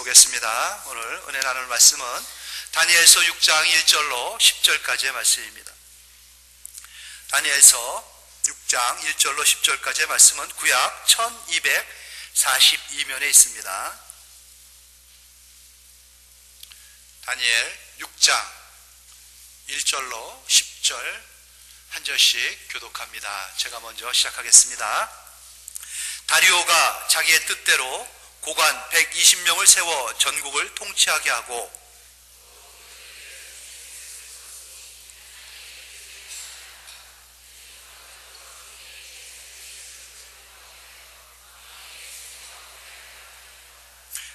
보겠습니다. 오늘 은혜 나눌 말씀은 다니엘서 6장 1절로 10절까지의 말씀입니다. 다니엘서 6장 1절로 10절까지의 말씀은 구약 1242면에 있습니다. 다니엘 6장 1절로 10절 한 절씩 교독합니다. 제가 먼저 시작하겠습니다. 다리오가 자기의 뜻대로 고관 120명을 세워 전국을 통치하게 하고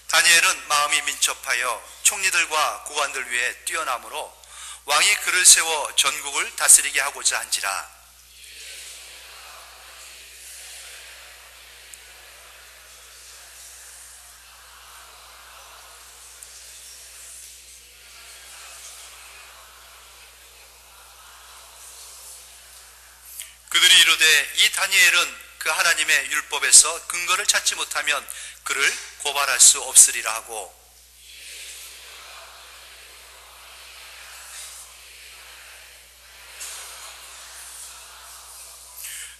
다니엘은 마음이 민첩하여 총리들과 고관들 위에 뛰어나므로 왕이 그를 세워 전국을 다스리게 하고자 한지라. 그들이 이르되 이 다니엘은 그 하나님의 율법에서 근거를 찾지 못하면 그를 고발할 수 없으리라 하고,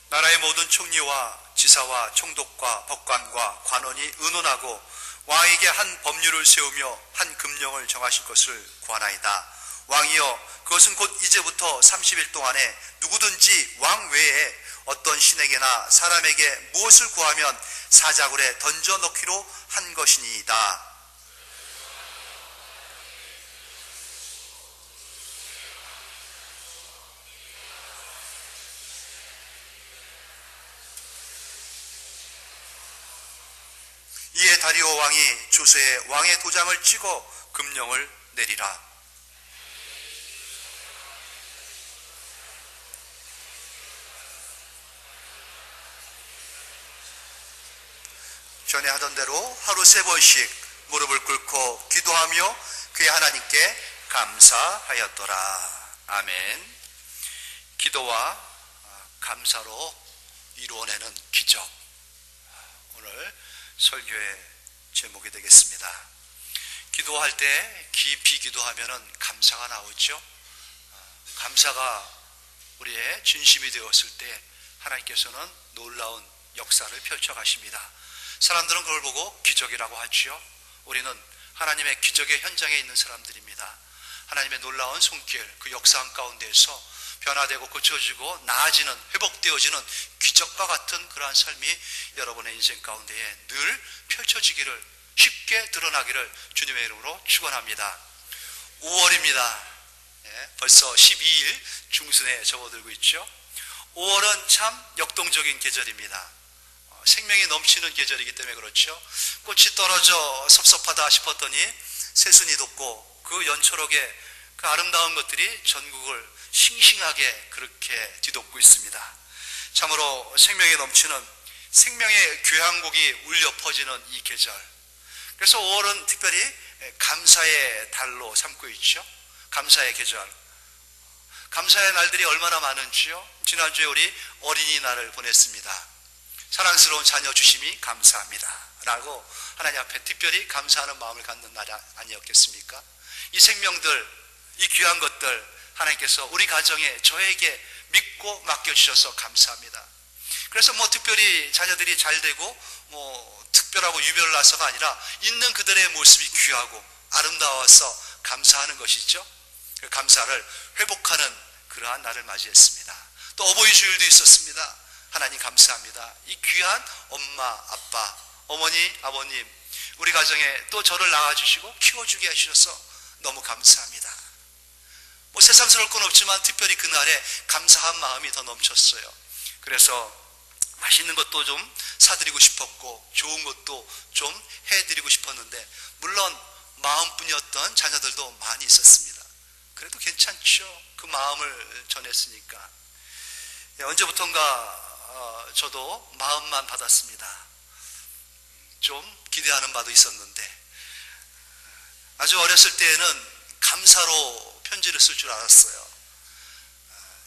나라의 모든 총리와 지사와 총독과 법관과 관원이 의논하고 왕에게 한 법률을 세우며 한 금령을 정하실 것을 구하나이다. 왕이여, 그것은 곧 이제부터 30일 동안에 누구든지 왕 외에 어떤 신에게나 사람에게 무엇을 구하면 사자굴에 던져 넣기로 한 것이니이다. 이에 다리오 왕이 주소에 왕의 도장을 찍어 금령을 내리라. 전에 하던 대로 하루 3번씩 무릎을 꿇고 기도하며 그의 하나님께 감사하였더라. 아멘. 기도와 감사로 이루어내는 기적, 오늘 설교의 제목이 되겠습니다. 기도할 때 깊이 기도하면 감사가 나오죠. 감사가 우리의 진심이 되었을 때 하나님께서는 놀라운 역사를 펼쳐가십니다. 사람들은 그걸 보고 기적이라고 하지요. 우리는 하나님의 기적의 현장에 있는 사람들입니다. 하나님의 놀라운 손길, 그 역사한 가운데에서 변화되고 고쳐지고 나아지는, 회복되어지는 기적과 같은 그러한 삶이 여러분의 인생 가운데에 늘 펼쳐지기를, 쉽게 드러나기를 주님의 이름으로 축원합니다. 5월입니다. 벌써 12일 중순에 접어들고 있죠. 5월은 참 역동적인 계절입니다. 생명이 넘치는 계절이기 때문에 그렇죠. 꽃이 떨어져 섭섭하다 싶었더니 새순이 돋고 그 연초록의 그 아름다운 것들이 전국을 싱싱하게 그렇게 뒤덮고 있습니다. 참으로 생명이 넘치는 생명의 교향곡이 울려 퍼지는 이 계절. 그래서 5월은 특별히 감사의 달로 삼고 있죠. 감사의 계절. 감사의 날들이 얼마나 많은지요. 지난주에 우리 어린이날을 보냈습니다. 사랑스러운 자녀 주심이 감사합니다 라고 하나님 앞에 특별히 감사하는 마음을 갖는 날 아니었겠습니까? 이 생명들, 이 귀한 것들 하나님께서 우리 가정에, 저에게 믿고 맡겨주셔서 감사합니다. 그래서 특별히 자녀들이 잘 되고 특별하고 유별나서가 아니라 있는 그들의 모습이 귀하고 아름다워서 감사하는 것이죠. 그 감사를 회복하는 그러한 날을 맞이했습니다. 또 어버이 주일도 있었습니다. 하나님 감사합니다. 이 귀한 엄마, 아빠, 어머니, 아버님, 우리 가정에 또 저를 낳아주시고 키워주게 해주셔서 너무 감사합니다. 새삼스러울 건 없지만 특별히 그날에 감사한 마음이 더 넘쳤어요. 그래서 맛있는 것도 좀 사드리고 싶었고 좋은 것도 좀 해드리고 싶었는데 물론 마음뿐이었던 자녀들도 많이 있었습니다. 그래도 괜찮죠. 그 마음을 전했으니까. 언제부턴가 저도 마음만 받았습니다. 좀 기대하는 바도 있었는데 아주 어렸을 때에는 감사로 편지를 쓸 줄 알았어요.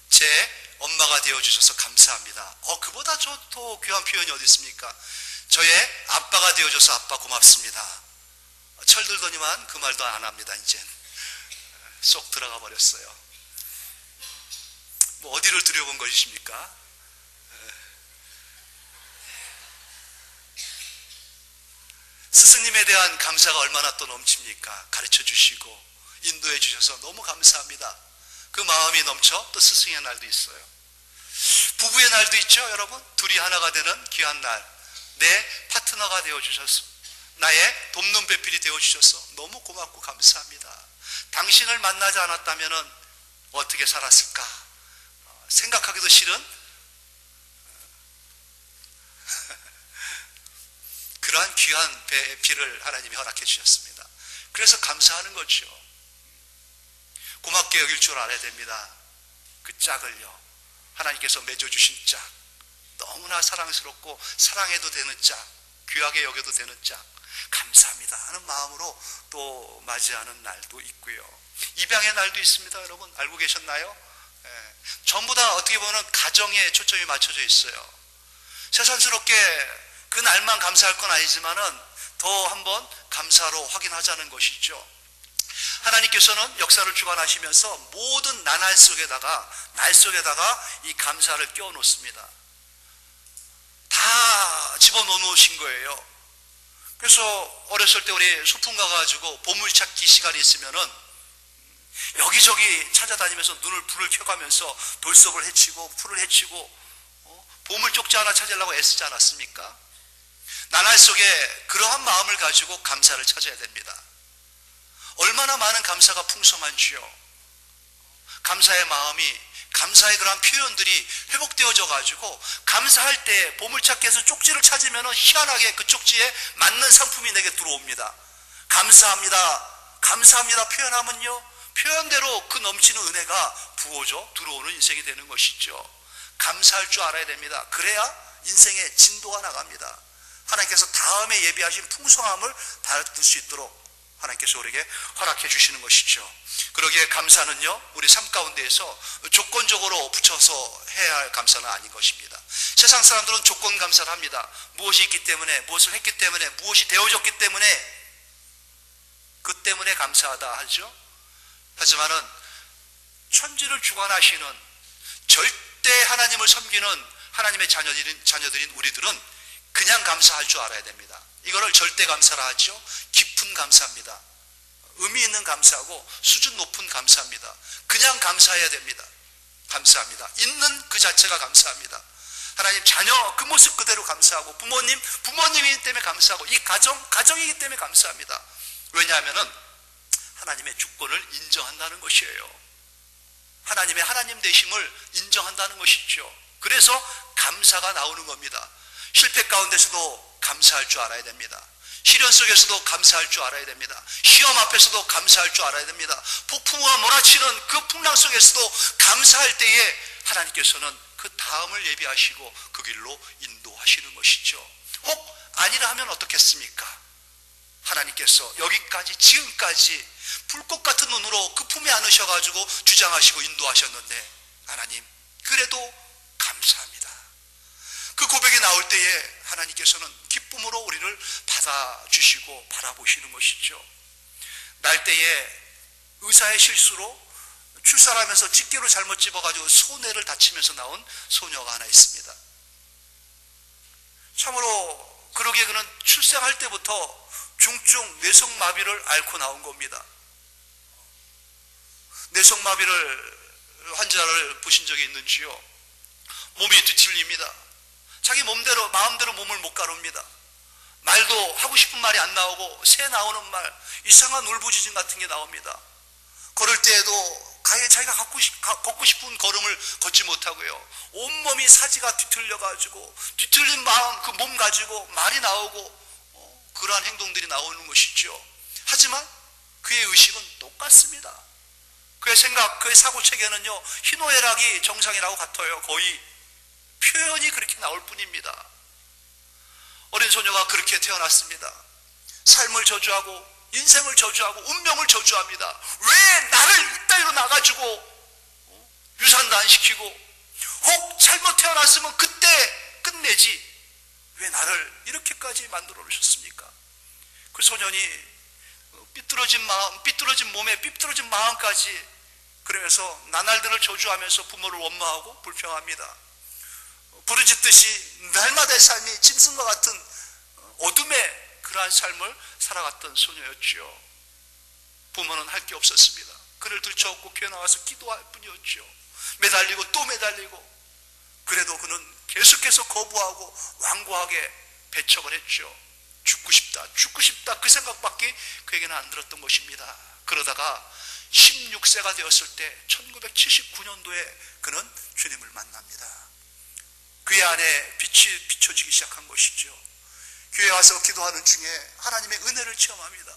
제 엄마가 되어주셔서 감사합니다. 그보다 더 귀한 표현이 어디 있습니까? 저의 아빠가 되어줘서 아빠 고맙습니다. 철들더니만 그 말도 안 합니다. 이제 쏙 들어가 버렸어요. 뭐 어디를 들여본 것이십니까? 스승님에 대한 감사가 얼마나 또 넘칩니까? 가르쳐 주시고 인도해 주셔서 너무 감사합니다. 그 마음이 넘쳐 또 스승의 날도 있어요. 부부의 날도 있죠, 여러분. 둘이 하나가 되는 귀한 날. 내 파트너가 되어주셔서, 나의 돕는 배필이 되어주셔서 너무 고맙고 감사합니다. 당신을 만나지 않았다면 어떻게 살았을까 생각하기도 싫은 그러한 귀한 배필을 하나님이 허락해 주셨습니다. 그래서 감사하는 거죠. 고맙게 여길 줄 알아야 됩니다. 그 짝을요, 하나님께서 맺어주신 짝, 너무나 사랑스럽고 사랑해도 되는 짝, 귀하게 여겨도 되는 짝, 감사합니다 하는 마음으로 또 맞이하는 날도 있고요. 입양의 날도 있습니다. 여러분 알고 계셨나요? 전부 다 어떻게 보면 가정에 초점이 맞춰져 있어요. 세상스럽게 그 날만 감사할 건 아니지만은 더 한번 감사로 확인하자는 것이죠. 하나님께서는 역사를 주관하시면서 모든 날 속에다가 이 감사를 끼워 놓습니다. 다 집어넣어 놓으신 거예요. 그래서 어렸을 때 우리 소풍 가가지고 보물찾기 시간이 있으면은 여기저기 찾아다니면서 불을 켜가면서 돌섭을 해치고 풀을 해치고 보물 쪽지 하나 찾으려고 애쓰지 않았습니까? 나날 속에 그러한 마음을 가지고 감사를 찾아야 됩니다. 얼마나 많은 감사가 풍성한지요. 감사의 마음이, 감사의 그러한 표현들이 회복되어져 가지고 감사할 때 보물찾기에서 쪽지를 찾으면 희한하게 그 쪽지에 맞는 상품이 내게 들어옵니다. 감사합니다, 감사합니다 표현하면요, 표현대로 그 넘치는 은혜가 부어져 들어오는 인생이 되는 것이죠. 감사할 줄 알아야 됩니다. 그래야 인생의 진도가 나갑니다. 하나님께서 다음에 예비하신 풍성함을 받을 수 있도록 하나님께서 우리에게 허락해 주시는 것이죠. 그러기에 감사는요, 우리 삶 가운데에서 조건적으로 붙여서 해야 할 감사는 아닌 것입니다. 세상 사람들은 조건 감사를 합니다. 무엇이 있기 때문에, 무엇을 했기 때문에, 무엇이 되어졌기 때문에, 그 때문에 감사하다 하죠. 하지만은 천지를 주관하시는, 절대 하나님을 섬기는 하나님의 자녀들인 우리들은 그냥 감사할 줄 알아야 됩니다. 이거를 절대 감사라 하죠. 깊은 감사입니다. 의미 있는 감사하고 수준 높은 감사입니다. 그냥 감사해야 됩니다. 감사합니다. 있는 그 자체가 감사합니다. 하나님 자녀 그 모습 그대로 감사하고, 부모님이기 때문에 감사하고, 이 가정이기 때문에 감사합니다. 왜냐하면은 하나님의 주권을 인정한다는 것이에요. 하나님의 하나님 되심을 인정한다는 것이죠. 그래서 감사가 나오는 겁니다. 실패 가운데서도 감사할 줄 알아야 됩니다. 시련 속에서도 감사할 줄 알아야 됩니다. 시험 앞에서도 감사할 줄 알아야 됩니다. 폭풍우가 몰아치는 그 풍랑 속에서도 감사할 때에 하나님께서는 그 다음을 예비하시고 그 길로 인도하시는 것이죠. 혹 아니라 하면 어떻겠습니까? 하나님께서 여기까지, 지금까지 불꽃 같은 눈으로 그 품에 안으셔가지고 주장하시고 인도하셨는데, 하나님 그래도 감사합니다. 그 고백이 나올 때에 하나님께서는 기쁨으로 우리를 받아주시고 바라보시는 것이죠. 날 때에 의사의 실수로 출산하면서 집게로 잘못 집어가지고 소뇌를 다치면서 나온 소녀가 하나 있습니다. 참으로 그러기에 그는 출생할 때부터 중증 뇌성마비를 앓고 나온 겁니다. 뇌성마비를 환자를 보신 적이 있는지요? 몸이 뒤틀립니다. 자기 마음대로 몸을 못 가릅니다. 말도 하고 싶은 말이 안 나오고, 새 나오는 말, 이상한 울부짖음 같은 게 나옵니다. 걸을 때에도 자기가 걷고 싶은 걸음을 걷지 못하고요, 온몸이 사지가 뒤틀려가지고, 뒤틀린 마음, 그 몸 가지고 말이 나오고, 그러한 행동들이 나오는 것이죠. 하지만 그의 의식은 똑같습니다. 그의 생각, 그의 사고체계는요, 희노애락이 정상이라고 같아요. 거의 표현이 그렇게 나올 뿐입니다. 어린 소녀가 그렇게 태어났습니다. 삶을 저주하고, 인생을 저주하고, 운명을 저주합니다. 왜 나를 이따위로 나가지고 유산도 안 시키고, 혹 잘못 태어났으면 그때 끝내지, 왜 나를 이렇게까지 만들어 놓으셨습니까? 그 소년이 삐뚤어진 마음, 삐뚤어진 몸에 삐뚤어진 마음까지, 그러면서 나날들을 저주하면서 부모를 원망하고 불평합니다. 부르짖듯이 날마다의 삶이 짐승과 같은 어둠의 그러한 삶을 살아갔던 소녀였죠. 부모는 할 게 없었습니다. 그를 들쳐업고 교회 나와서 기도할 뿐이었죠. 매달리고 또 매달리고, 그래도 그는 계속해서 거부하고 완고하게 배척을 했죠. 죽고 싶다 그 생각밖에 그에게는 안 들었던 것입니다. 그러다가 16세가 되었을 때 1979년도에 그는 주님을 만납니다. 그의 안에 빛이 비춰지기 시작한 것이죠. 교회 와서 기도하는 중에 하나님의 은혜를 체험합니다.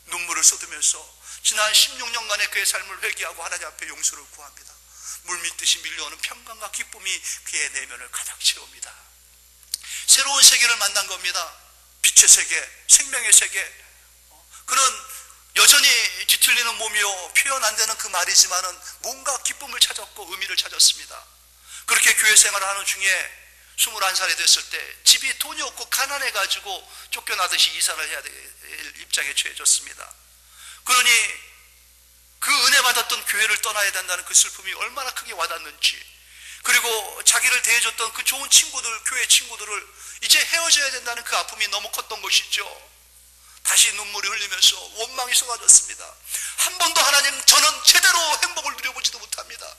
눈물을 쏟으면서 지난 16년간의 그의 삶을 회개하고 하나님 앞에 용서를 구합니다. 물밀듯이 밀려오는 평강과 기쁨이 그의 내면을 가득 채웁니다. 새로운 세계를 만난 겁니다. 빛의 세계, 생명의 세계. 그는 여전히 뒤틀리는 몸이요, 표현 안 되는 그 말이지만은 뭔가 기쁨을 찾았고 의미를 찾았습니다. 그렇게 교회 생활을 하는 중에 21살이 됐을 때 집이 돈이 없고 가난해가지고 쫓겨나듯이 이사를 해야 될 입장에 처해졌습니다. 그러니 그 은혜 받았던 교회를 떠나야 된다는 그 슬픔이 얼마나 크게 와닿는지, 그리고 자기를 대해줬던 그 좋은 친구들, 교회 친구들을 이제 헤어져야 된다는 그 아픔이 너무 컸던 것이죠. 다시 눈물이 흘리면서 원망이 쏟아졌습니다. 한 번도 하나님, 저는 제대로 행복을 누려보지도 못합니다.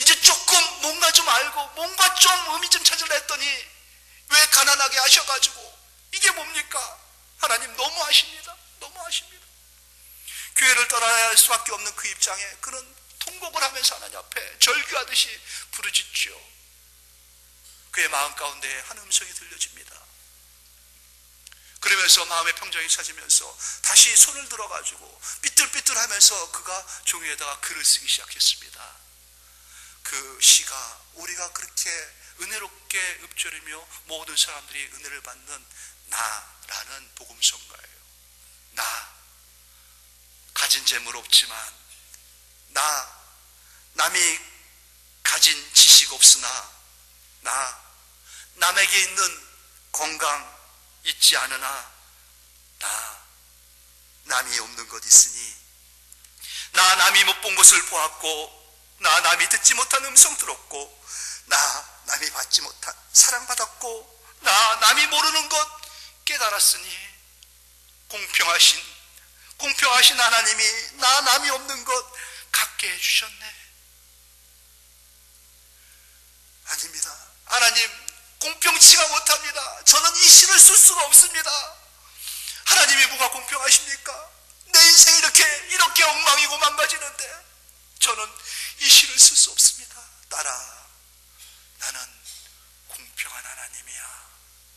이제 조금 뭔가 좀 알고 뭔가 좀 의미 좀 찾으려 했더니 왜 가난하게 하셔가지고 이게 뭡니까? 하나님 너무하십니다. 너무하십니다. 교회를 떠나야 할 수밖에 없는 그 입장에 그는 통곡을 하면서 하나님 앞에 절규하듯이 부르짖죠. 그의 마음 가운데 한 음성이 들려집니다. 그러면서 마음의 평정이 찾으면서 다시 손을 들어가지고 삐뚤삐뚤하면서 그가 종이에다가 글을 쓰기 시작했습니다. 그 시가 우리가 그렇게 은혜롭게 읊조리며 모든 사람들이 은혜를 받는 나라는 복음서인가예요. 나, 가진 재물 없지만, 나, 남이 가진 지식 없으나, 나, 남에게 있는 건강 있지 않으나, 나, 남이 없는 것 있으니, 나 남이 못 본 것을 보았고, 나 남이 듣지 못한 음성 들었고, 나 남이 받지 못한 사랑받았고, 나 남이 모르는 것 깨달았으니, 공평하신 하나님이 나 남이 없는 것 갖게 해주셨네. 아닙니다. 하나님 공평치가 못합니다. 저는 이 시를 쓸 수가 없습니다. 하나님이 뭐가 공평하십니까? 내 인생이 이렇게 엉망이고 망가지는데 저는 이 시를 쓸 수 없습니다. 딸아, 나는 공평한 하나님이야.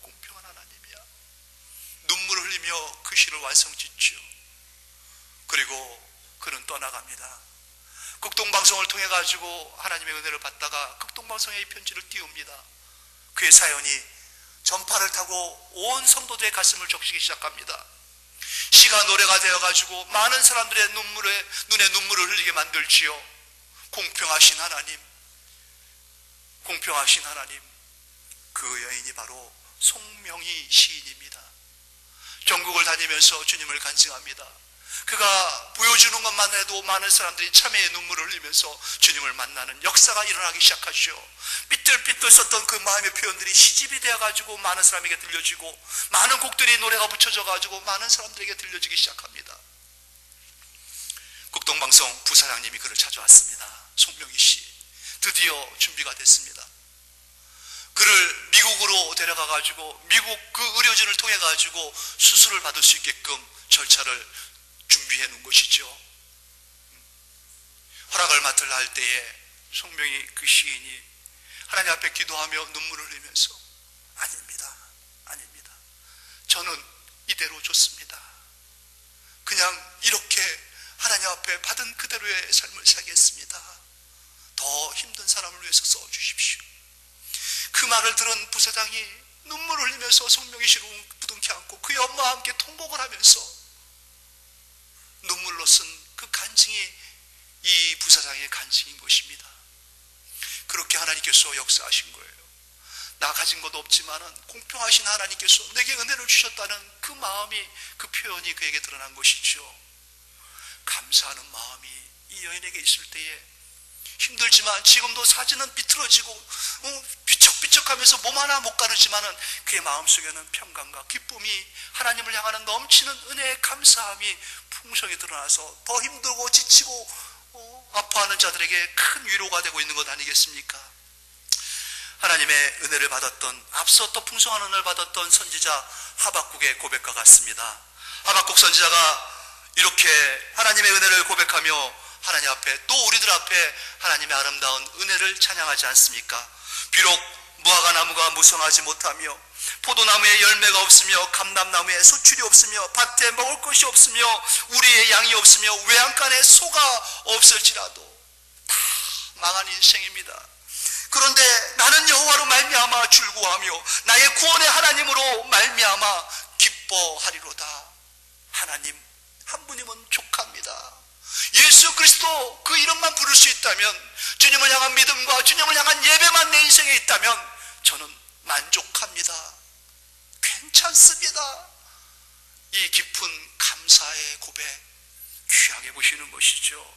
공평한 하나님이야. 눈물을 흘리며 그 시를 완성짓죠. 그리고 그는 떠나갑니다. 극동방송을 통해 가지고 하나님의 은혜를 받다가 극동방송에 이 편지를 띄웁니다. 그의 사연이 전파를 타고 온 성도들의 가슴을 적시기 시작합니다. 시가 노래가 되어 가지고 많은 사람들의 눈에 눈물을 흘리게 만들지요. 공평하신 하나님, 공평하신 하나님. 그 여인이 바로 송명희 시인입니다. 전국을 다니면서 주님을 간증합니다. 그가 보여주는 것만 해도 많은 사람들이 참회의 눈물을 흘리면서 주님을 만나는 역사가 일어나기 시작하죠. 삐뚤삐뚤 썼던 그 마음의 표현들이 시집이 되어가지고 많은 사람에게 들려지고, 많은 곡들이 노래가 붙여져가지고 많은 사람들에게 들려지기 시작합니다. 극동방송 부사장님이 그를 찾아왔습니다. 송명희 씨, 드디어 준비가 됐습니다. 그를 미국으로 데려가가지고 미국 그 의료진을 통해가지고 수술을 받을 수 있게끔 절차를 준비해 놓은 것이죠. 허락을 맡으려 할 때에 송명희 그 시인이 하나님 앞에 기도하며 눈물을 흘리면서 아닙니다. 저는 이대로 좋습니다. 그냥 이렇게 하나님 앞에 받은 그대로의 삶을 살겠습니다. 더 힘든 사람을 위해서 써주십시오. 그 말을 들은 부사장이 눈물을 흘리면서 송명희 씨를 부둥켜 안고 그의 엄마와 함께 통곡을 하면서 눈물로 쓴 그 간증이 이 부사장의 간증인 것입니다. 그렇게 하나님께서 역사하신 거예요. 나 가진 것도 없지만은 공평하신 하나님께서 내게 은혜를 주셨다는 그 마음이, 그 표현이 그에게 드러난 것이죠. 감사하는 마음이 이 여인에게 있을 때에 힘들지만, 지금도 사진은 비틀어지고 비척비척하면서 몸 하나 못 가르지만은 그의 마음속에는 평강과 기쁨이, 하나님을 향하는 넘치는 은혜의 감사함이 풍성히 드러나서 더 힘들고 지치고 아파하는 자들에게 큰 위로가 되고 있는 것 아니겠습니까? 하나님의 은혜를 받았던, 앞서 또 풍성한 은혜를 받았던 선지자 하박국의 고백과 같습니다. 하박국 선지자가 이렇게 하나님의 은혜를 고백하며 하나님 앞에, 또 우리들 앞에 하나님의 아름다운 은혜를 찬양하지 않습니까? 비록 무화과 나무가 무성하지 못하며 포도나무에 열매가 없으며 감람나무에 소출이 없으며 밭에 먹을 것이 없으며 우리의 양이 없으며 외양간에 소가 없을지라도 다 망한 인생입니다. 그런데 나는 여호와로 말미암아 즐거워하며 나의 구원의 하나님으로 말미암아 기뻐하리로다. 하나님 한 분이면 족합니다. 예수 그리스도 그 이름만 부를 수 있다면, 주님을 향한 믿음과 주님을 향한 예배만 내 인생에 있다면 저는 만족합니다. 괜찮습니다. 이 깊은 감사의 고백 귀하게 보시는 것이죠.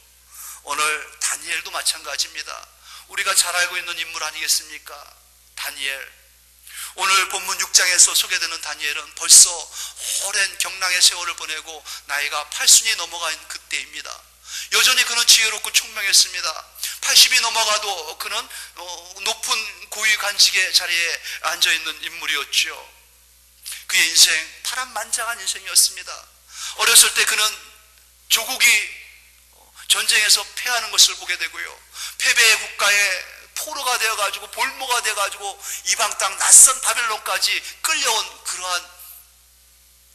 오늘 다니엘도 마찬가지입니다. 우리가 잘 알고 있는 인물 아니겠습니까? 다니엘. 오늘 본문 6장에서 소개되는 다니엘은 벌써 오랜 경랑의 세월을 보내고 나이가 80이 넘어간 그때입니다. 여전히 그는 지혜롭고 총명했습니다. 80이 넘어가도 그는 높은 고위 관직의 자리에 앉아있는 인물이었죠. 그의 인생 파란만장한 인생이었습니다. 어렸을 때 그는 조국이 전쟁에서 패하는 것을 보게 되고요, 패배의 국가에 포로가 되어가지고 볼모가 되어가지고 이방 땅 낯선 바벨론까지 끌려온 그러한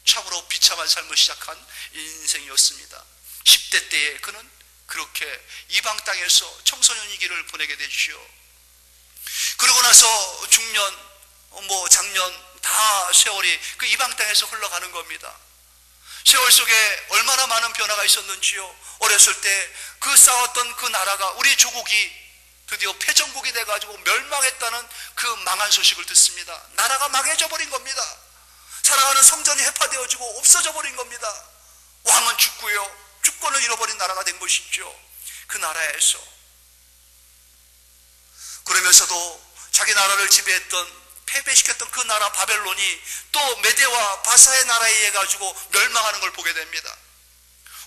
참으로 비참한 삶을 시작한 인생이었습니다. 10대 때에 그는 그렇게 이방 땅에서 청소년이기를 보내게 되죠. 그러고 나서 중년, 장년 다 세월이 그 이방 땅에서 흘러가는 겁니다. 세월 속에 얼마나 많은 변화가 있었는지요. 어렸을 때 그 싸웠던 그 나라가, 우리 조국이 드디어 패전국이 돼가지고 멸망했다는 그 망한 소식을 듣습니다. 나라가 망해져 버린 겁니다. 사랑하는 성전이 해파되어지고 없어져 버린 겁니다. 왕은 죽고요, 주권을 잃어버린 나라가 된 것이죠. 그 나라에서 그러면서도 자기 나라를 지배했던, 패배시켰던 그 나라 바벨론이 또 메대와 바사의 나라에 의해 가지고 멸망하는 걸 보게 됩니다.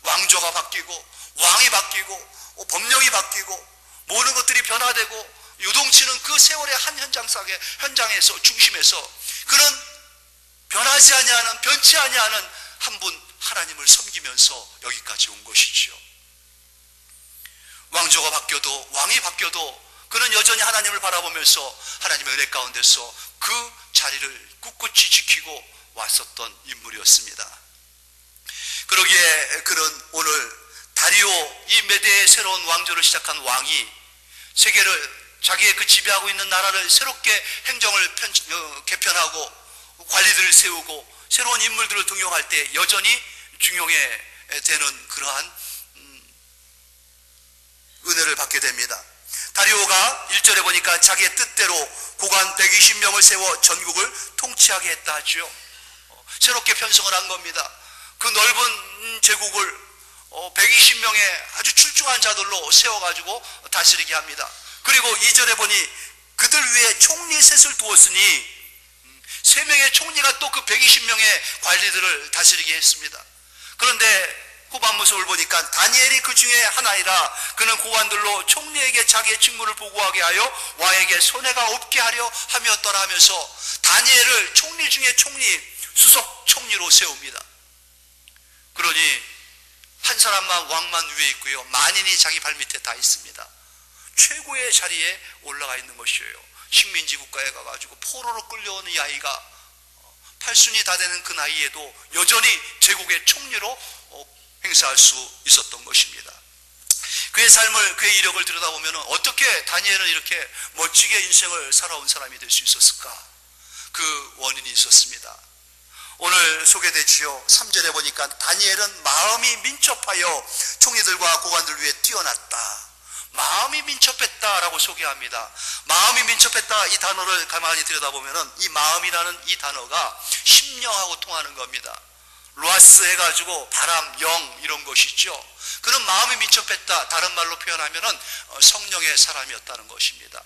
왕조가 바뀌고 왕이 바뀌고 법령이 바뀌고 모든 것들이 변화되고 요동치는 그 세월의 한 현장에서, 중심에서 그는 변하지 아니하는, 변치 아니하는 한 분 하나님을 섬기면서 여기까지 온 것이죠. 왕조가 바뀌어도, 왕이 바뀌어도 그는 여전히 하나님을 바라보면서 하나님의 은혜 가운데서 그 자리를 꿋꿋이 지키고 왔었던 인물이었습니다. 그러기에 그는 오늘 다리오, 이 메대의 새로운 왕조를 시작한 왕이 세계를, 자기의 그 지배하고 있는 나라를 새롭게 행정을 개편하고 관리들을 세우고 새로운 인물들을 등용할 때 여전히 중용해 되는 그러한 은혜를 받게 됩니다. 다리오가 1절에 보니까 자기의 뜻대로 고관 120명을 세워 전국을 통치하게 했다 하죠. 새롭게 편성을 한 겁니다. 그 넓은 제국을 120명의 아주 출중한 자들로 세워가지고 다스리게 합니다. 그리고 2절에 보니 그들 위에 총리 셋을 두었으니 3명의 총리가 또 그 120명의 관리들을 다스리게 했습니다. 그런데 후반부서를 보니까 다니엘이 그 중에 하나이라 그는 고관들로 총리에게 자기의 직무를 보고하게 하여 왕에게 손해가 없게 하려 함이었더라 하면서 다니엘을 총리 중에 총리, 수석 총리로 세웁니다. 그러니 한 사람만, 왕만 위에 있고요, 만인이 자기 발밑에 다 있습니다. 최고의 자리에 올라가 있는 것이에요. 식민지 국가에 가가지고 포로로 끌려온 이 아이가 8순이 다 되는 그 나이에도 여전히 제국의 총리로 행사할 수 있었던 것입니다. 그의 삶을, 그의 이력을 들여다보면 어떻게 다니엘은 이렇게 멋지게 인생을 살아온 사람이 될 수 있었을까? 그 원인이 있었습니다. 오늘 소개되지요. 3절에 보니까 다니엘은 마음이 민첩하여 총리들과 고관들 위에 뛰어났다. 마음이 민첩했다라고 소개합니다. 마음이 민첩했다, 이 단어를 가만히 들여다보면 이 마음이라는 이 단어가 심령하고 통하는 겁니다. 루아스 해가지고 바람, 영 이런 것이죠. 그는 마음이 민첩했다, 다른 말로 표현하면 성령의 사람이었다는 것입니다.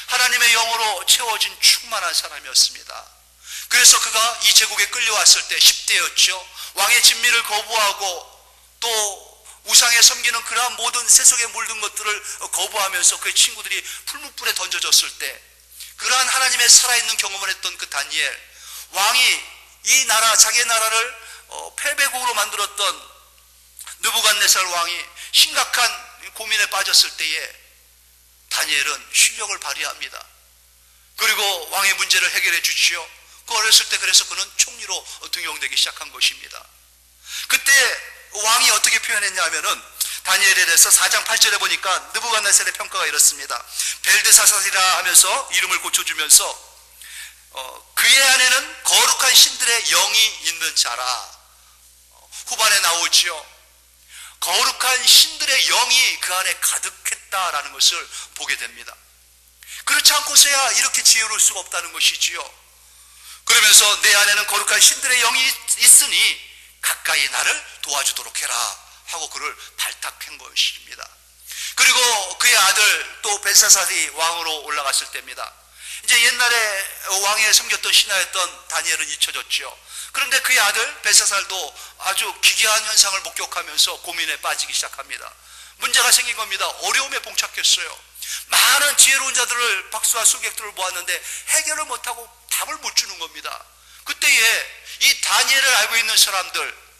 하나님의 영으로 채워진 충만한 사람이었습니다. 그래서 그가 이 제국에 끌려왔을 때 10대였죠. 왕의 진미를 거부하고 또 우상에 섬기는 그러한 모든 세속에 물든 것들을 거부하면서 그의 친구들이 풀무불에 던져졌을 때 그러한 하나님의 살아있는 경험을 했던 그 다니엘, 왕이 이 나라, 자기의 나라를 패배국으로 만들었던 느부갓네살 왕이 심각한 고민에 빠졌을 때에 다니엘은 실력을 발휘합니다. 그리고 왕의 문제를 해결해 주지요. 그 어렸을 때 그래서 그는 총리로 등용되기 시작한 것입니다. 그때 왕이 어떻게 표현했냐면은 다니엘에 대해서 4장 8절에 보니까 느부갓네살의 평가가 이렇습니다. 벨드사살이라 하면서 이름을 고쳐주면서 그의 안에는 거룩한 신들의 영이 있는 자라. 후반에 나오지요. 거룩한 신들의 영이 그 안에 가득했다라는 것을 보게 됩니다. 그렇지 않고서야 이렇게 지혜로울 수가 없다는 것이지요. 그러면서 내 안에는 거룩한 신들의 영이 있으니 가까이 나를 도와주도록 해라 하고 그를 발탁한 것입니다. 그리고 그의 아들 또 벨사살이 왕으로 올라갔을 때입니다. 이제 옛날에 왕에 섬겼던 신하였던 다니엘은 잊혀졌죠. 그런데 그의 아들 벨사살도 아주 기괴한 현상을 목격하면서 고민에 빠지기 시작합니다. 문제가 생긴 겁니다. 어려움에 봉착했어요. 많은 지혜로운 자들을, 박수와 수객들을 모았는데 해결을 못하고 답을 못 주는 겁니다. 그때에 이 다니엘을 알고 있는 사람들,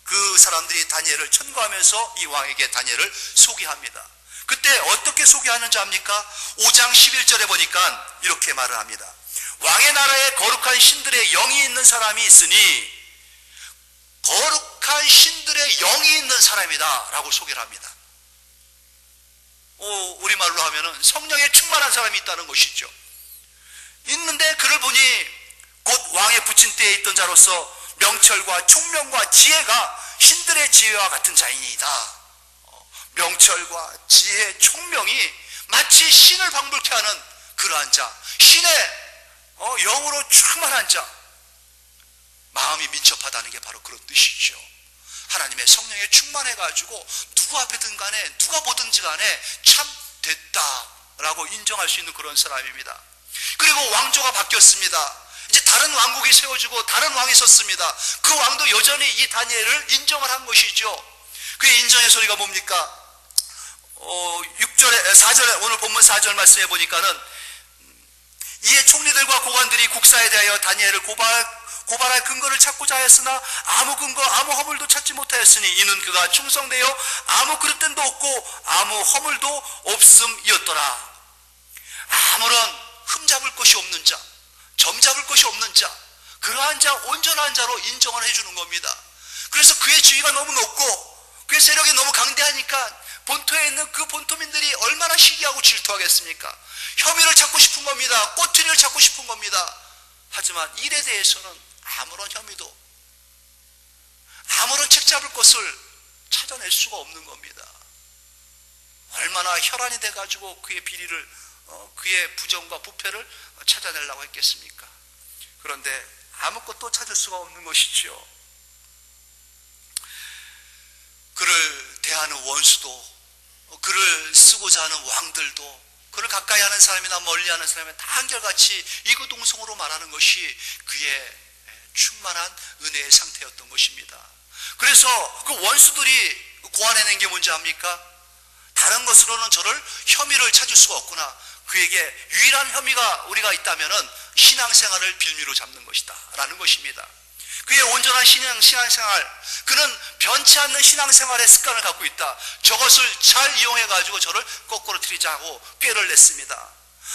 그 사람들이 다니엘을 천거하면서 이 왕에게 다니엘을 소개합니다. 그때 어떻게 소개하는지 압니까? 5장 11절에 보니까 이렇게 말을 합니다. 왕의 나라에 거룩한 신들의 영이 있는 사람이 있으니 거룩한 신들의 영이 있는 사람이다 라고 소개를 합니다. 우리말로 하면은 성령에 충만한 사람이 있다는 것이죠. 있는데 그를 보니 곧 왕의 부친대에 있던 자로서 명철과 총명과 지혜가 신들의 지혜와 같은 자이니이다. 명철과 지혜, 총명이 마치 신을 방불케 하는 그러한 자, 신의 영으로 충만한 자, 마음이 민첩하다는 게 바로 그런 뜻이죠. 하나님의 성령에 충만해가지고 누구 앞에든 간에 누가 보든지 간에 참 됐다라고 인정할 수 있는 그런 사람입니다. 그리고 왕조가 바뀌었습니다. 이제 다른 왕국이 세워지고 다른 왕이 섰습니다. 그 왕도 여전히 이 다니엘을 인정을 한 것이죠. 그의 인정의 소리가 뭡니까? 4절에 오늘 본문 4절 말씀해 보니까는 이에 총리들과 고관들이 국사에 대하여 다니엘을 고발할 근거를 찾고자 하였으나 아무 근거 아무 허물도 찾지 못하였으니 이는 그가 충성되어 아무 그릇됨도 없고 아무 허물도 없음이었더라. 아무런 흠잡을 것이 없는 자, 점잡을 것이 없는 자, 그러한 자, 온전한 자로 인정을 해주는 겁니다. 그래서 그의 지위가 너무 높고 그의 세력이 너무 강대하니까 본토에 있는 그 본토민들이 얼마나 시기하고 질투하겠습니까? 혐의를 찾고 싶은 겁니다. 꼬투리를 찾고 싶은 겁니다. 하지만 일에 대해서는 아무런 혐의도, 아무런 책잡을 것을 찾아낼 수가 없는 겁니다. 얼마나 혈안이 돼가지고 그의 비리를, 그의 부정과 부패를 찾아내려고 했겠습니까? 그런데 아무것도 찾을 수가 없는 것이죠. 그를 대하는 원수도, 그를 쓰고자 하는 왕들도, 그를 가까이 하는 사람이나 멀리 하는 사람이 다 한결같이 이구동성으로 말하는 것이 그의 충만한 은혜의 상태였던 것입니다. 그래서 그 원수들이 고안해낸 게 뭔지 압니까? 다른 것으로는 저를 혐의를 찾을 수가 없구나. 그에게 유일한 혐의가 우리가 있다면은 신앙생활을 빌미로 잡는 것이다 라는 것입니다. 그의 온전한 신앙생활, 그는 변치 않는 신앙생활의 습관을 갖고 있다. 저것을 잘 이용해가지고 저를 거꾸로 들이자고 꾀를 냈습니다.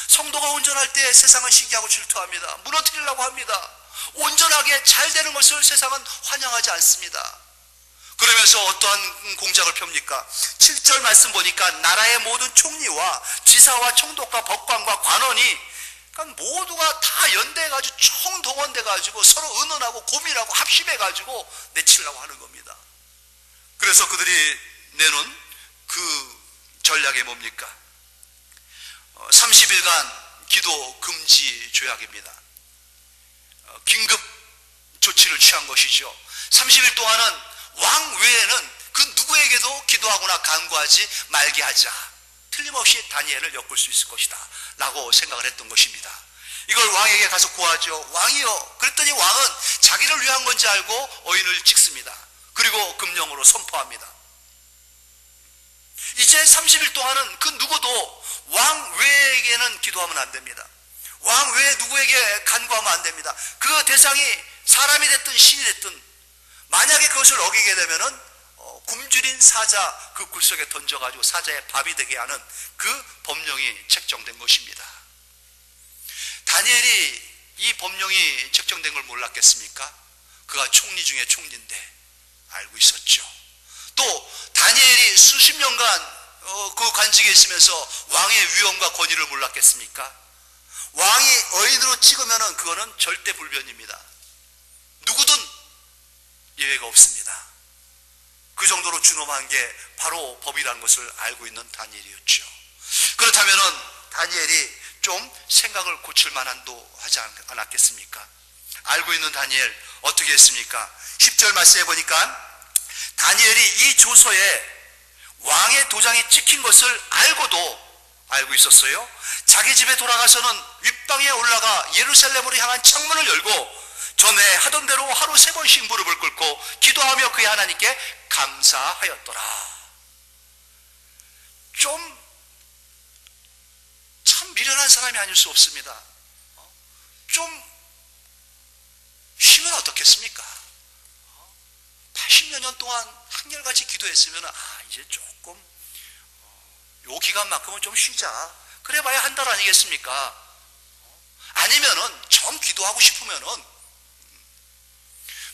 성도가 온전할 때 세상은 시기하고 질투합니다. 무너뜨리려고 합니다. 온전하게 잘 되는 것을 세상은 환영하지 않습니다. 그러면서 어떠한 공작을 펴니까 7절 말씀 보니까 나라의 모든 총리와 지사와 총독과 법관과 관원이 그러니까 모두가 다 연대해가지고 총동원돼가지고 서로 의논하고 고민하고 합심해가지고 내치려고 하는 겁니다. 그래서 그들이 내놓은 그 전략이 뭡니까? 30일간 기도 금지 조약입니다. 긴급 조치를 취한 것이죠. 30일 동안은 왕 외에는 그 누구에게도 기도하거나 간구하지 말게 하자. 틀림없이 다니엘을 엮을 수 있을 것이다 라고 생각을 했던 것입니다. 이걸 왕에게 가서 구하죠. 왕이요. 그랬더니 왕은 자기를 위한 건지 알고 어인을 찍습니다. 그리고 금령으로 선포합니다. 이제 30일 동안은 그 누구도 왕 외에게는 기도하면 안 됩니다. 왕 외에 누구에게 간구하면 안 됩니다. 그 대상이 사람이 됐든 신이 됐든 만약에 그것을 어기게 되면은 굶주린 사자 그 굴속에 던져가지고 사자의 밥이 되게 하는 그 법령이 책정된 것입니다. 다니엘이 이 법령이 책정된 걸 몰랐겠습니까? 그가 총리 중에 총리인데 알고 있었죠. 또 다니엘이 수십 년간 그 관직에 있으면서 왕의 위엄과 권위를 몰랐겠습니까? 왕이 어인으로 찍으면 그거는 절대 불변입니다. 누구든 예외가 없습니다. 그 정도로 준엄한 게 바로 법이라는 것을 알고 있는 다니엘이었죠. 그렇다면 다니엘이 좀 생각을 고칠 만한도 하지 않았겠습니까? 알고 있는 다니엘 어떻게 했습니까? 10절 말씀해 보니까 다니엘이 이 조서에 왕의 도장이 찍힌 것을 알고 있었어요. 자기 집에 돌아가서는 윗방에 올라가 예루살렘으로 향한 창문을 열고 전에 하던 대로 하루 3번씩 무릎을 꿇고 기도하며 그의 하나님께 감사하였더라. 좀 참 미련한 사람이 아닐 수 없습니다. 좀 쉬면 어떻겠습니까? 80여 년 동안 한결같이 기도했으면 이제 조금 요 기간만큼은 좀 쉬자. 그래봐야 한 달 아니겠습니까? 아니면은 좀 기도하고 싶으면은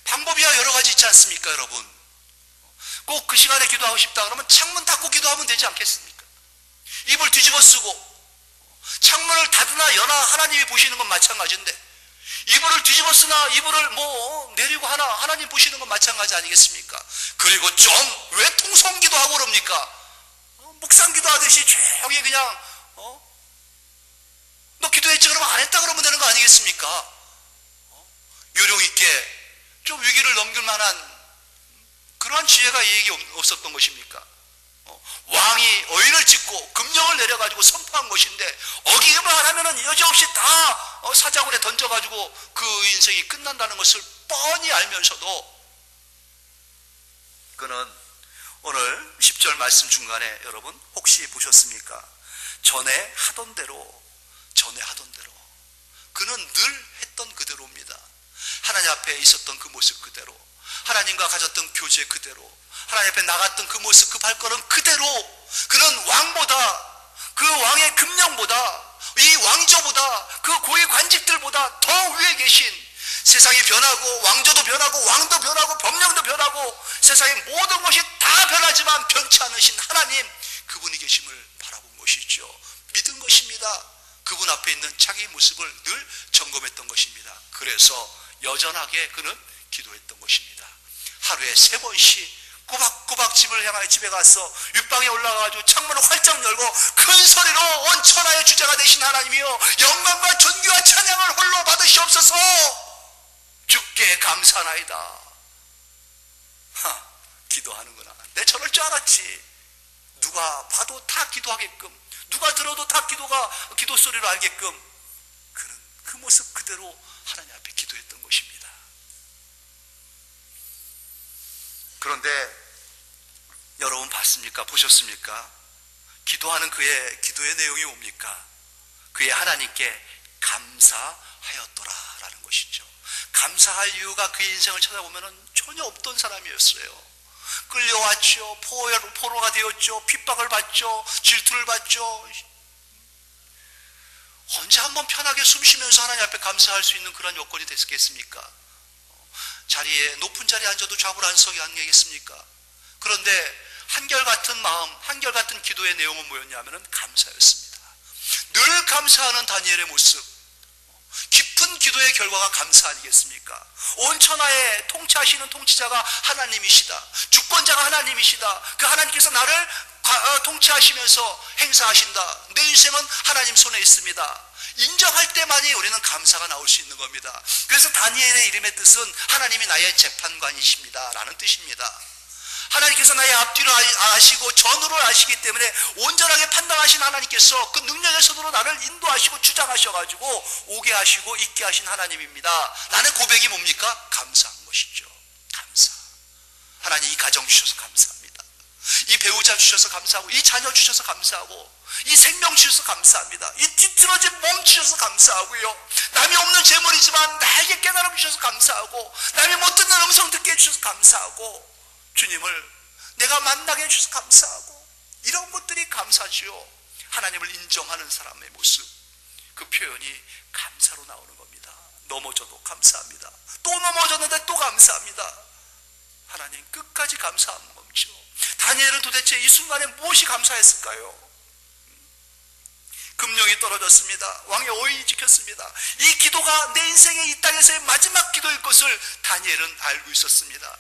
방법이야 여러 가지 있지 않습니까, 여러분? 꼭 그 시간에 기도하고 싶다 그러면 창문 닫고 기도하면 되지 않겠습니까? 입을 뒤집어 쓰고 창문을 닫으나 여나 하나님이 보시는 건 마찬가지인데 이불을 뒤집어 쓰나 이불을 내리고 하나 하나님 보시는 건 마찬가지 아니겠습니까? 그리고 좀 왜 통성기도하고 그럽니까? 묵상기도 하듯이 조용히 그냥 너 기도했지 그러면 안 했다 그러면 되는 거 아니겠습니까? 요령 있게 좀 위기를 넘길 만한 그러한 지혜가 이 얘기 없었던 것입니까? 왕이 어인을 찍고 금령을 내려가지고 선포한 것인데 어기기만 하면은 여지없이 다 사자굴에 던져가지고 그 인생이 끝난다는 것을 뻔히 알면서도 그는 오늘 10절 말씀 중간에 여러분 혹시 보셨습니까? 전에 하던 대로 그는 늘 했던 그대로입니다. 하나님 앞에 있었던 그 모습 그대로, 하나님과 가졌던 교제 그대로, 하나님 앞에 나갔던 그 모습 그 발걸음 그대로 그는 왕보다, 그 왕의 금령보다, 이 왕조보다, 그 고위 관직들보다 더 위에 계신, 세상이 변하고 왕조도 변하고 왕도 변하고 법령도 변하고 세상의 모든 것이 다 변하지만 변치 않으신 하나님, 그분이 계심을 바라본 것이죠. 믿은 것입니다. 그분 앞에 있는 자기의 모습을 늘 점검했던 것입니다. 그래서 여전하게 그는 기도했던 것입니다. 하루에 3번씩 꼬박꼬박 집을 향하여 집에 가서 윗방에 올라가가지고 창문을 활짝 열고 큰 소리로 온 천하의 주제가 되신 하나님이여, 영광과 존귀와 찬양을 홀로 받으시옵소서. 주께 감사나이다. 기도하는구나. 내 저럴 줄 알았지. 누가 봐도 다 기도하게끔, 누가 들어도 다 기도 소리로 알게끔 그는 그 모습 그대로 하나님 앞에 기도했던 것입니다. 그런데 여러분 봤습니까? 보셨습니까? 기도하는 그의 기도의 내용이 뭡니까? 그의 하나님께 감사하였더라 라는 것이죠. 감사할 이유가 그의 인생을 찾아보면 전혀 없던 사람이었어요. 끌려왔죠. 포로가 되었죠. 핍박을 받죠. 질투를 받죠. 언제 한번 편하게 숨 쉬면서 하나님 앞에 감사할 수 있는 그런 여건이 됐겠습니까? 자리에, 높은 자리에 앉아도 좌불안석이 아니겠습니까? 그런데 한결같은 마음, 한결같은 기도의 내용은 뭐였냐면 감사였습니다. 늘 감사하는 다니엘의 모습, 깊은 기도의 결과가 감사 아니겠습니까? 온 천하에 통치하시는 통치자가 하나님이시다. 주권자가 하나님이시다. 그 하나님께서 나를 통치하시면서 행사하신다. 내 인생은 하나님 손에 있습니다. 인정할 때만이 우리는 감사가 나올 수 있는 겁니다. 그래서 다니엘의 이름의 뜻은 하나님이 나의 재판관이십니다 라는 뜻입니다. 하나님께서 나의 앞뒤를 아시고 전후를 아시기 때문에 온전하게 판단하신 하나님께서 그 능력의 손으로 나를 인도하시고 주장하셔가지고 오게 하시고 있게 하신 하나님입니다 라는 고백이 뭡니까? 감사한 것이죠. 감사. 하나님 이 가정 주셔서 감사합니다. 이 배우자 주셔서 감사하고, 이 자녀 주셔서 감사하고, 이 생명 주셔서 감사합니다. 이 뒤틀어진 몸 주셔서 감사하고요, 남이 없는 재물이지만 나에게 깨달음 주셔서 감사하고, 남이 못 듣는 음성 듣게 해주셔서 감사하고, 주님을 내가 만나게 해주셔서 감사하고, 이런 것들이 감사지요. 하나님을 인정하는 사람의 모습, 그 표현이 감사로 나오는 겁니다. 넘어져도 감사합니다. 또 넘어졌는데 또 감사합니다. 하나님 끝까지 감사하는 거죠. 다니엘은 도대체 이 순간에 무엇이 감사했을까요? 금령이 떨어졌습니다. 왕의 오인이 지켰습니다. 이 기도가 내 인생의 이 땅에서의 마지막 기도일 것을 다니엘은 알고 있었습니다.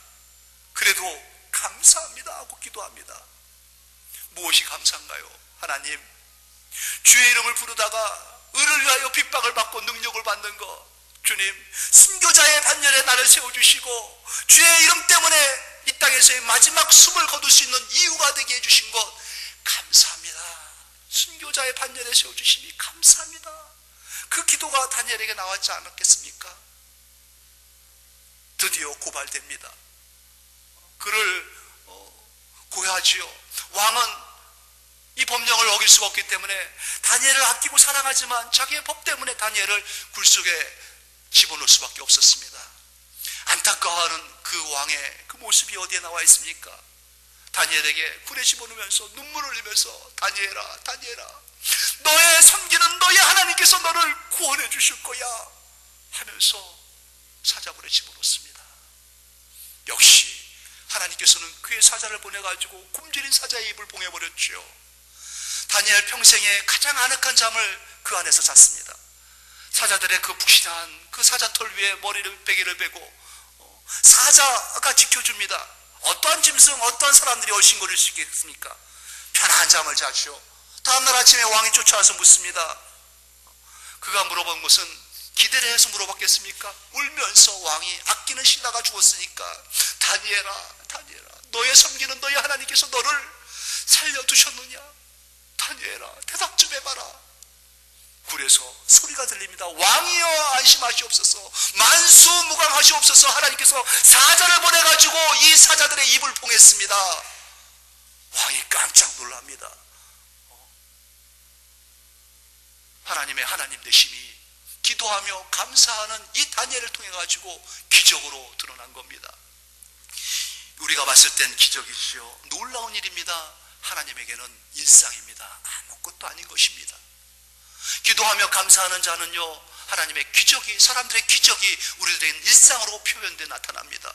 그래도 감사합니다 하고 기도합니다. 무엇이 감사한가요? 하나님, 주의 이름을 부르다가 의를 위하여 핍박을 받고 능력을 받는 것, 주님, 순교자의 반열에 나를 세워주시고 주의 이름 때문에 이 땅에서의 마지막 숨을 거둘 수 있는 이유가 되게 해주신 것 감사합니다. 순교자의 반열에 세워주심이 감사합니다. 그 기도가 다니엘에게 나왔지 않았겠습니까? 드디어 고발됩니다. 그를 고해하지요. 왕은 이 법령을 어길 수가 없기 때문에 다니엘을 아끼고 사랑하지만 자기의 법 때문에 다니엘을 굴속에 집어넣을 수밖에 없었습니다. 안타까워하는 그 왕의 그 모습이 어디에 나와 있습니까? 다니엘에게 굴에 집어넣으면서 눈물을 흘리면서 다니엘아, 다니엘아, 너의 섬기는 너의 하나님께서 너를 구원해 주실 거야 하면서 사자굴에 집어넣습니다. 역시 하나님께서는 그의 사자를 보내가지고 굶주린 사자의 입을 봉해버렸죠. 다니엘 평생에 가장 아늑한 잠을 그 안에서 잤습니다. 사자들의 그 푹신한 그 사자털 위에 머리를 베개를 베고 사자가 지켜줍니다. 어떠한 짐승, 어떠한 사람들이 얼씬거릴 수 있겠습니까? 편안한 잠을 자죠. 다음날 아침에 왕이 쫓아와서 묻습니다. 그가 물어본 것은 기대를 해서 물어봤겠습니까? 울면서 왕이 아끼는 신하가 죽었으니까 다니엘아, 다니엘아, 너의 섬기는 너의 하나님께서 너를 살려두셨느냐? 다니엘아, 대답 좀 해봐라. 굴에서 소리가 들립니다. 왕이여 안심하시옵소서, 만수무강하시옵소서. 하나님께서 사자를 보내가지고 이 사자들의 입을 봉했습니다. 왕이 깜짝 놀랍니다. 하나님의 하나님 되심이 기도하며 감사하는 이 다니엘을 통해 가지고 기적으로 드러난 겁니다. 우리가 봤을 땐 기적이지요. 놀라운 일입니다. 하나님에게는 일상입니다. 아무것도 아닌 것입니다. 기도하며 감사하는 자는요, 하나님의 기적이, 사람들의 기적이 우리들에게는 일상으로 표현돼 나타납니다.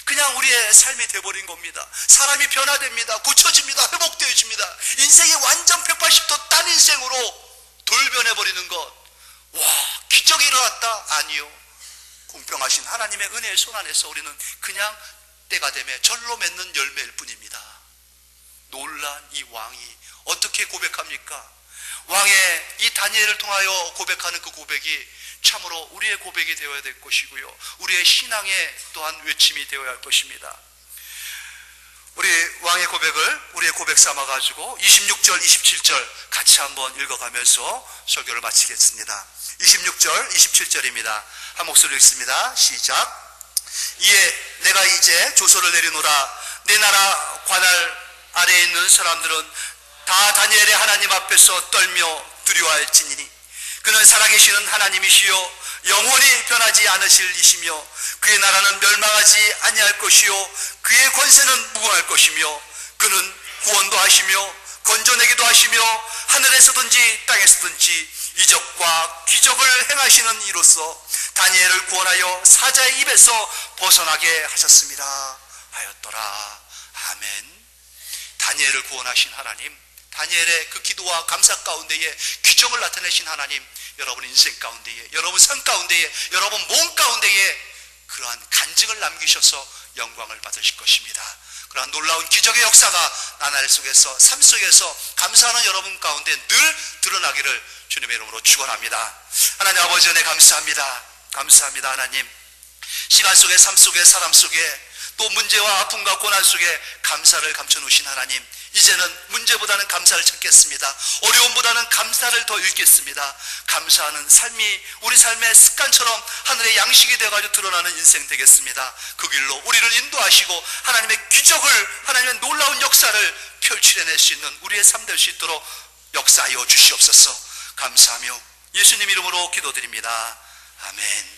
그냥 우리의 삶이 돼버린 겁니다. 사람이 변화됩니다. 고쳐집니다. 회복되어집니다. 인생이 완전 180도 딴 인생으로 돌변해버리는 것. 와, 기적이 일어났다? 아니요. 공평하신 하나님의 은혜의 손 안에서 우리는 그냥 때가 되면 절로 맺는 열매일 뿐입니다. 놀란 이 왕이 어떻게 고백합니까? 왕의 이 다니엘을 통하여 고백하는 그 고백이 참으로 우리의 고백이 되어야 될 것이고요, 우리의 신앙의 또한 외침이 되어야 할 것입니다. 우리 왕의 고백을 우리의 고백 삼아가지고 26절, 27절 같이 한번 읽어가면서 설교를 마치겠습니다. 26절, 27절입니다. 한 목소리로 읽습니다. 시작. 이에 내가 이제 조서를 내리노라. 내 나라 관할 아래에 있는 사람들은 다 다니엘의 하나님 앞에서 떨며 두려워할지니니 그는 살아계시는 하나님이시요 영원히 변하지 않으실 이시며 그의 나라는 멸망하지 아니할 것이요 그의 권세는 무궁할 것이며 그는 구원도 하시며 건져내기도 하시며 하늘에서든지 땅에서든지 이적과 기적을 행하시는 이로써 다니엘을 구원하여 사자의 입에서 벗어나게 하셨습니다 하였더라. 아멘. 다니엘을 구원하신 하나님, 다니엘의 그 기도와 감사 가운데에 기적을 나타내신 하나님, 여러분 인생 가운데에, 여러분 삶 가운데에, 여러분 몸 가운데에 그러한 간증을 남기셔서 영광을 받으실 것입니다. 그러한 놀라운 기적의 역사가 나날 속에서, 삶 속에서 감사하는 여러분 가운데 늘 드러나기를 주님의 이름으로 축원합니다. 하나님 아버지 은혜 감사합니다. 감사합니다. 하나님, 시간 속에, 삶 속에, 사람 속에, 또 문제와 아픔과 고난 속에 감사를 감춰놓으신 하나님, 이제는 문제보다는 감사를 찾겠습니다. 어려움보다는 감사를 더 읽겠습니다. 감사하는 삶이 우리 삶의 습관처럼 하늘의 양식이 되어가지고 드러나는 인생 되겠습니다. 그 길로 우리를 인도하시고 하나님의 기적을, 하나님의 놀라운 역사를 펼치려낼 수 있는 우리의 삶 될 수 있도록 역사하여 주시옵소서. 감사하며 예수님 이름으로 기도드립니다. 아멘.